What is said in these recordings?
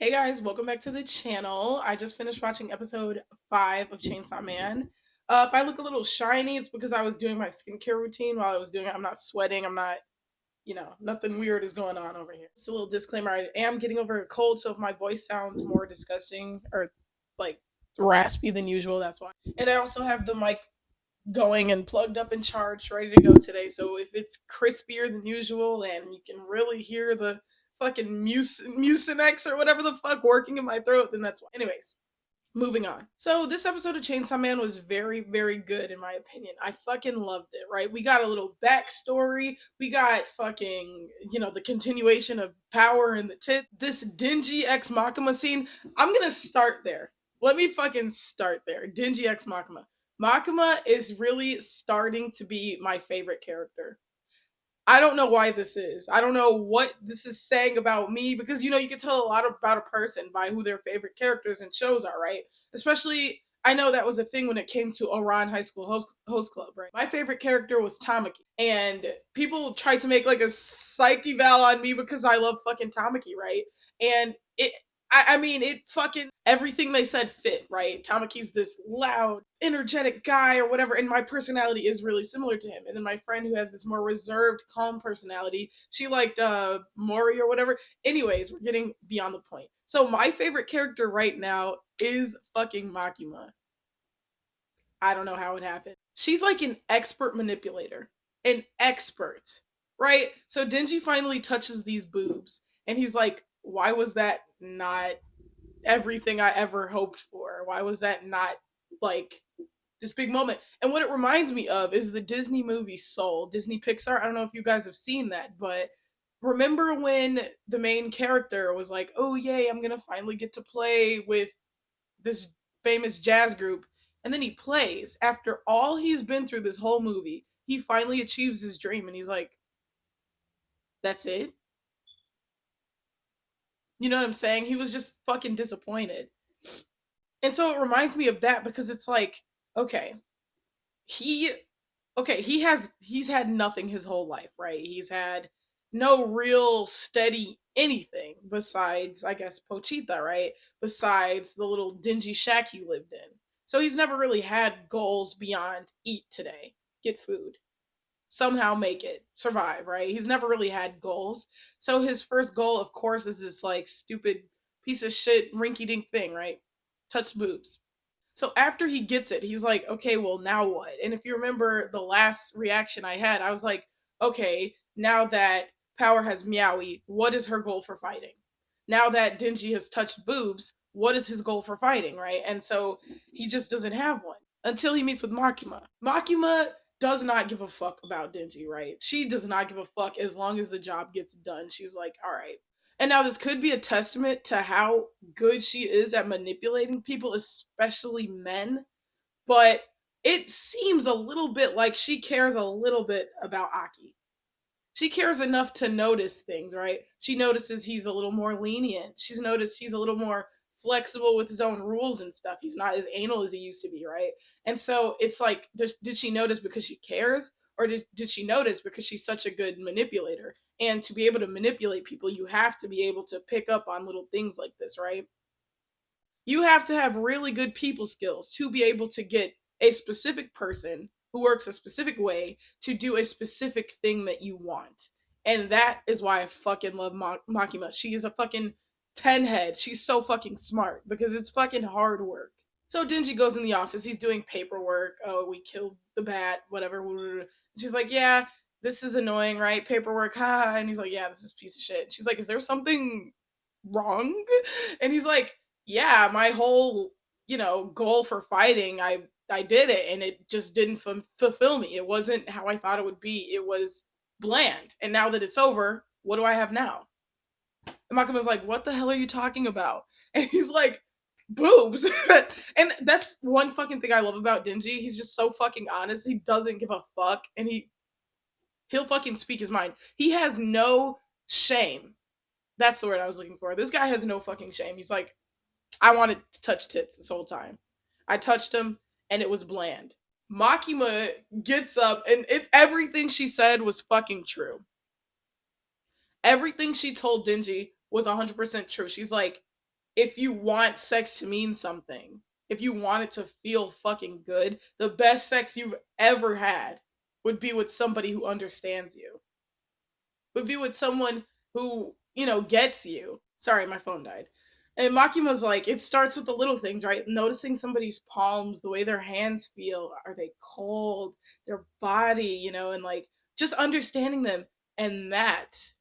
Hey guys, welcome back to the channel. I just finished watching episode 5 of Chainsaw Man. If I look a little shiny, it's because I was doing my skincare routine while I was doing it. I'm not sweating, I'm not, nothing weird is going on over here. Just a little disclaimer, I am getting over a cold, so if my voice sounds more disgusting or like raspy than usual, that's why. And I also have the mic going and plugged up and charged, ready to go today. So if it's crispier than usual and you can really hear the fucking mucinex or whatever the fuck working in my throat, then that's why. Anyways, moving on. So this episode of Chainsaw Man was very, very good in my opinion. I fucking loved it, right? We got a little backstory. We got fucking, the continuation of Power and the Tit. This Denji ex Makima scene, I'm gonna start there. Let me fucking start there. Denji ex Makima. Makima is really starting to be my favorite character. I don't know why this is. I don't know what this is saying about me because you can tell a lot about a person by who their favorite characters and shows are, right? Especially I know that was a thing when it came to Orion High School Host Club, right? My favorite character was Tamaki, and people tried to make like a psych eval on me because I love fucking Tamaki, right? And I mean, it fucking everything they said fit, right? Tamaki's this loud, energetic guy or whatever, and my personality is really similar to him. And then my friend who has this more reserved, calm personality, she liked Mori or whatever. Anyways, we're getting beyond the point. So my favorite character right now is fucking Makima. I don't know how it happened. She's like an expert manipulator. An expert. Right? So Denji finally touches these boobs and he's like, why was that not everything I ever hoped for? Why was that not like this big moment? And what it reminds me of is the Disney movie Soul, Disney Pixar. I don't know if you guys have seen that, but remember when the main character was like, "Oh yay, I'm going to finally get to play with this famous jazz group." And then he plays after all he's been through this whole movie. He finally achieves his dream and he's like, "That's it?" You know what I'm saying? He was just fucking disappointed. And so it reminds me of that because it's like, okay, he he's had nothing his whole life, right? He's had no real steady anything besides, I guess, Pochita, right? Besides the little dingy shack he lived in. So he's never really had goals beyond eat today, get food, somehow make it, survive, right? He's never really had goals. So his first goal, of course, is this like stupid piece of shit rinky dink thing, right? Touch boobs. So after he gets it, he's like, okay, well, now what? And if you remember the last reaction I had, I was like, okay, now that Power has Meowie, what is her goal for fighting? Now that Denji has touched boobs, what is his goal for fighting, right? And so he just doesn't have one until he meets with Makima. Makima does not give a fuck about Denji, right? She does not give a fuck as long as the job gets done. She's like, all right. And now this could be a testament to how good she is at manipulating people, especially men, but it seems a little bit like she cares a little bit about Aki. She cares enough to notice things, right? She notices he's a little more lenient. She's noticed he's a little more flexible with his own rules and stuff. He's not as anal as he used to be, right? And so it's like, did she notice because she cares? Or did she notice because she's such a good manipulator? And to be able to manipulate people, you have to be able to pick up on little things like this, right? You have to have really good people skills to be able to get a specific person who works a specific way to do a specific thing that you want. And that is why I fucking love Makima. She is a fucking 10 head. She's so fucking smart because it's fucking hard work. So Denji goes in the office. He's doing paperwork. Oh, we killed the bat, whatever. She's like, yeah, this is annoying, right? Paperwork, ha. And he's like, yeah, this is a piece of shit. She's like, is there something wrong? And he's like, yeah, my whole, goal for fighting, I did it and it just didn't fulfill me. It wasn't how I thought it would be. It was bland. And now that it's over, what do I have now? And Malcolm was like, what the hell are you talking about? And he's like, boobs. And that's one fucking thing I love about Denji. He's just so fucking honest. He doesn't give a fuck and he'll fucking speak his mind. He has no shame. That's the word I was looking for. This guy has no fucking shame. He's like, I wanted to touch tits this whole time. I touched him and it was bland. Makima gets up and everything she said was fucking true. Everything she told Denji was 100% true. She's like, if you want sex to mean something, if you want it to feel fucking good, the best sex you've ever had would be with somebody who understands you. Would be with someone who, gets you. Sorry, my phone died. And Makima's like, it starts with the little things, right? Noticing somebody's palms, the way their hands feel. Are they cold? Their body, and like just understanding them. And that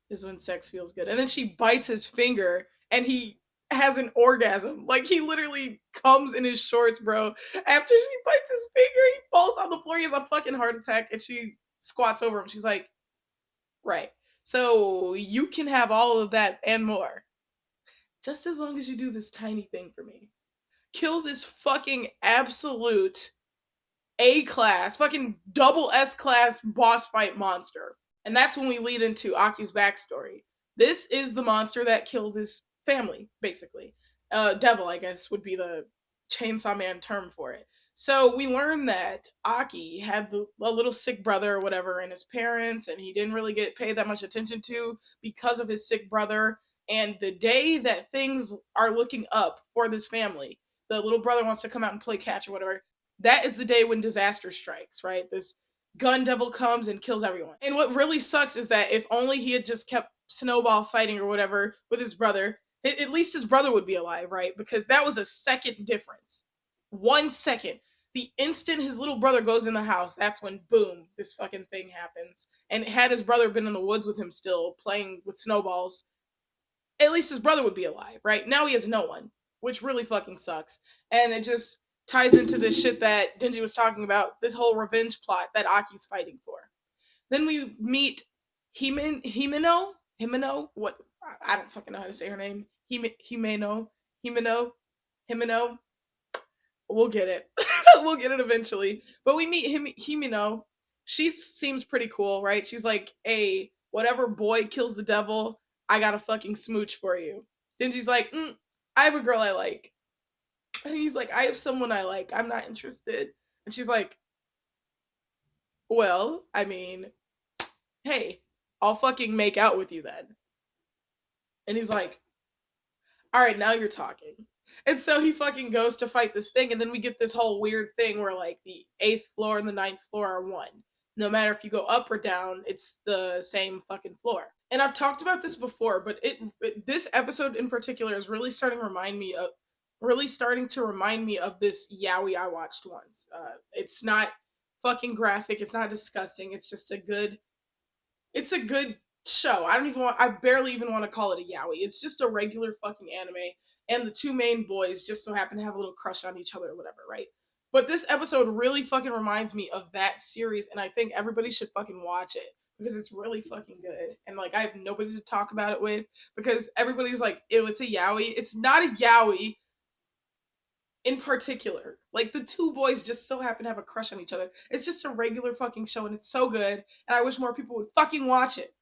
is when sex feels good. And then she bites his finger and he has an orgasm. Like he literally comes in his shorts, bro. After she bites his finger, he falls on the floor. He has a fucking heart attack and she squats over him. She's like, right. So you can have all of that and more. Just as long as you do this tiny thing for me. Kill this fucking absolute A class, fucking double S class boss fight monster. And that's when we lead into Aki's backstory. This is the monster that killed his family, basically. Devil, I guess, would be the Chainsaw Man term for it. So we learn that Aki had a little sick brother or whatever, and his parents, and he didn't really get paid that much attention to because of his sick brother. And the day that things are looking up for this family, the little brother wants to come out and play catch or whatever. That is the day when disaster strikes, right? This gun devil comes and kills everyone. And what really sucks is that if only he had just kept snowball fighting or whatever with his brother, at least his brother would be alive, right? Because that was a second difference. 1 second. The instant his little brother goes in the house, that's when boom, this fucking thing happens. And had his brother been in the woods with him still, playing with snowballs, at least his brother would be alive, right? Now he has no one, which really fucking sucks. And it just ties into this shit that Denji was talking about, this whole revenge plot that Aki's fighting for. Then we meet Himeno, what, I don't fucking know how to say her name. Himeno. We'll get it. We'll get it eventually. But we meet Himeno. She seems pretty cool, right? She's like, hey, whatever boy kills the devil, I got a fucking smooch for you. Then she's like, I have a girl I like. And he's like, I have someone I like. I'm not interested. And she's like, well, I mean, hey, I'll fucking make out with you then. And he's like, all right, now you're talking. And so he fucking goes to fight this thing, and then we get this whole weird thing where like the 8th floor and the 9th floor are one. No matter if you go up or down, it's the same fucking floor. And I've talked about this before, but this episode in particular is really starting to remind me of this yaoi I watched once. It's not fucking graphic, it's not disgusting, it's a good show. I barely even want to call it a yaoi. It's just a regular fucking anime, and the two main boys just so happen to have a little crush on each other or whatever, right? But this episode really fucking reminds me of that series, and I think everybody should fucking watch it because it's really fucking good. And like, I have nobody to talk about it with because everybody's like, ew, it's a yaoi. It's not a yaoi in particular. Like, the two boys just so happen to have a crush on each other. It's just a regular fucking show, and it's so good, and I wish more people would fucking watch it.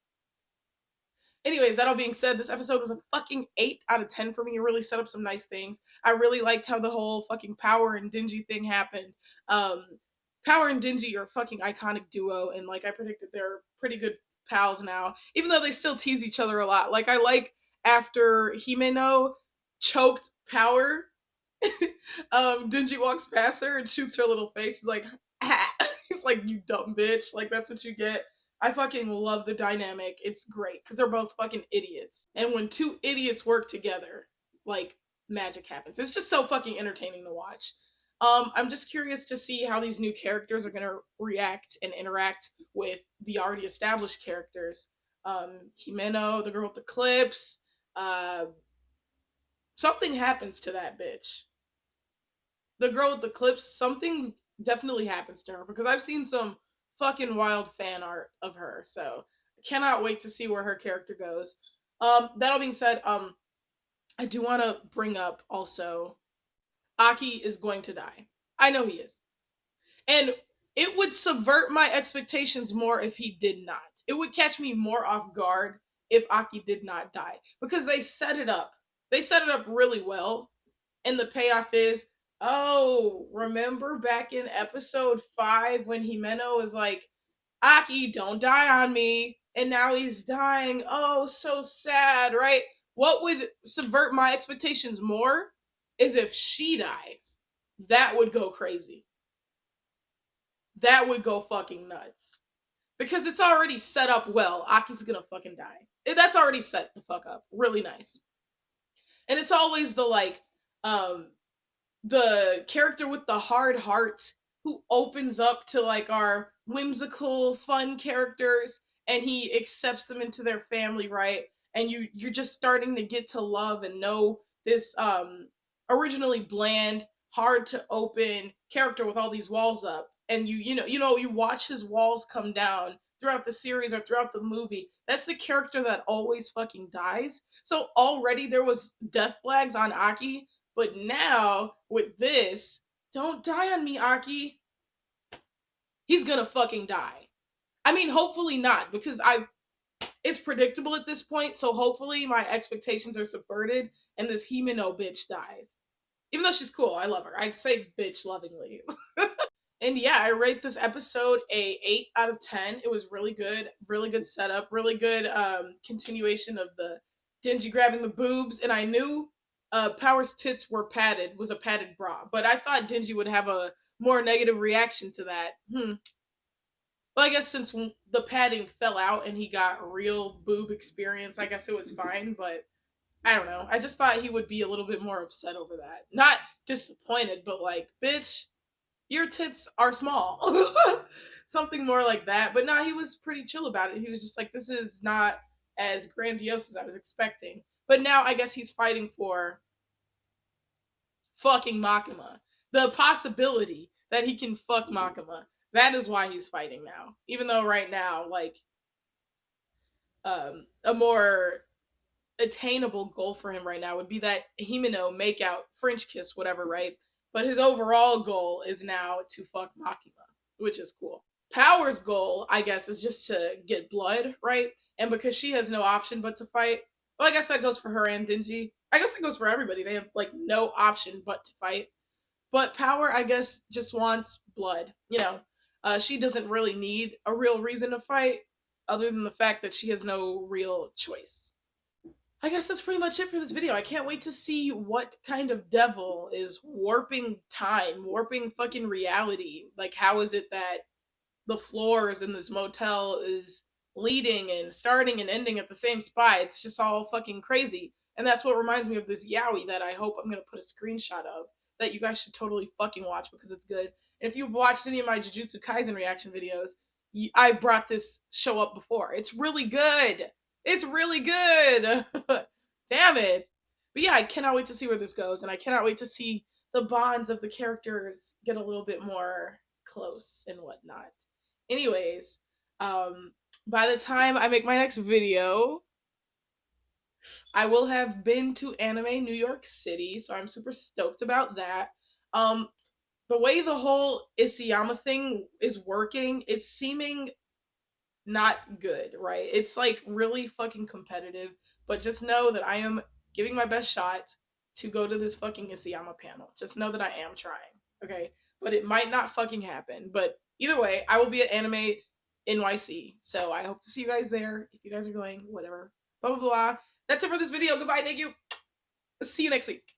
Anyways, that all being said, this episode was a fucking 8 out of 10 for me. It really set up some nice things. I really liked how the whole fucking Power and Denji thing happened. Um, Power and Denji are a fucking iconic duo, and like I predicted, they're pretty good pals now, even though they still tease each other a lot. Like, I like after Himeno choked Power, Denji walks past her and shoots her little face. He's like, ah. He's like, you dumb bitch. Like, that's what you get. I fucking love the dynamic. It's great because they're both fucking idiots. And when two idiots work together, like, magic happens. It's just so fucking entertaining to watch. I'm just curious to see how these new characters are gonna react and interact with the already established characters. Himeno, the girl with the clips. Something happens to that bitch. The girl with the clips, something definitely happens to her because I've seen some fucking wild fan art of her. So I cannot wait to see where her character goes. That all being said, I do want to bring up also Aki is going to die. I know he is. And it would subvert my expectations more if he did not. It would catch me more off guard if Aki did not die because they set it up. They set it up really well. And the payoff is, oh, remember back in episode 5 when Himeno was like, Aki, don't die on me. And now he's dying. Oh, so sad, right? What would subvert my expectations more is if she dies. That would go crazy. That would go fucking nuts. Because it's already set up well. Aki's gonna fucking die. That's already set the fuck up. Really nice. And it's always the like, um, the character with the hard heart who opens up to like our whimsical fun characters and he accepts them into their family, right? And you're just starting to get to love and know this originally bland, hard to open character with all these walls up, and you watch his walls come down throughout the series or throughout the movie. That's the character that always fucking dies. So already there was death flags on Aki, but now with this, don't die on me, Aki. He's gonna fucking die. I mean, hopefully not, because it's predictable at this point, so hopefully my expectations are subverted and this Himeno bitch dies. Even though she's cool, I love her. I say bitch lovingly. And yeah, I rate this episode a 8 out of 10. It was really good setup, really good continuation of the Denji grabbing the boobs, and I knew Power's tits was a padded bra, but I thought Denji would have a more negative reaction to that. Well, I guess since the padding fell out and he got real boob experience, I guess it was fine, but I don't know. I just thought he would be a little bit more upset over that. Not disappointed, but like, bitch, your tits are small. Something more like that. But nah, he was pretty chill about it. He was just like, this is not as grandiose as I was expecting. But now I guess he's fighting for fucking Makima. The possibility that he can fuck Makima. That is why he's fighting now. Even though right now, like, a more attainable goal for him right now would be that Himeno make out, French kiss, whatever, right? But his overall goal is now to fuck Makima, which is cool. Power's goal, I guess, is just to get blood, right? And because she has no option but to fight, well, I guess that goes for her and Denji. I guess that goes for everybody. They have like no option but to fight. But Power, I guess, just wants blood. She doesn't really need a real reason to fight, other than the fact that she has no real choice. I guess that's pretty much it for this video. I can't wait to see what kind of devil is warping time, warping fucking reality. Like, how is it that the floors in this motel is leading and starting and ending at the same spot? It's just all fucking crazy. And that's what reminds me of this yaoi that I hope I'm gonna put a screenshot of that you guys should totally fucking watch because it's good. And if you've watched any of my Jujutsu Kaisen reaction videos, I brought this show up before. It's really good. It's really good. Damn it. But yeah, I cannot wait to see where this goes, and I cannot wait to see the bonds of the characters get a little bit more close and whatnot. Anyways, by the time I make my next video, I will have been to Anime New York City, so I'm super stoked about that. Um, the way the whole Isayama thing is working, it's seeming not good, right? It's like really fucking competitive, but just know that I am giving my best shot to go to this fucking Isayama panel. Just know that I am trying, okay? But it might not fucking happen. But either way, I will be at Anime NYC. So I hope to see you guys there. If you guys are going, whatever. Blah, blah, blah. That's it for this video. Goodbye. Thank you. See you next week.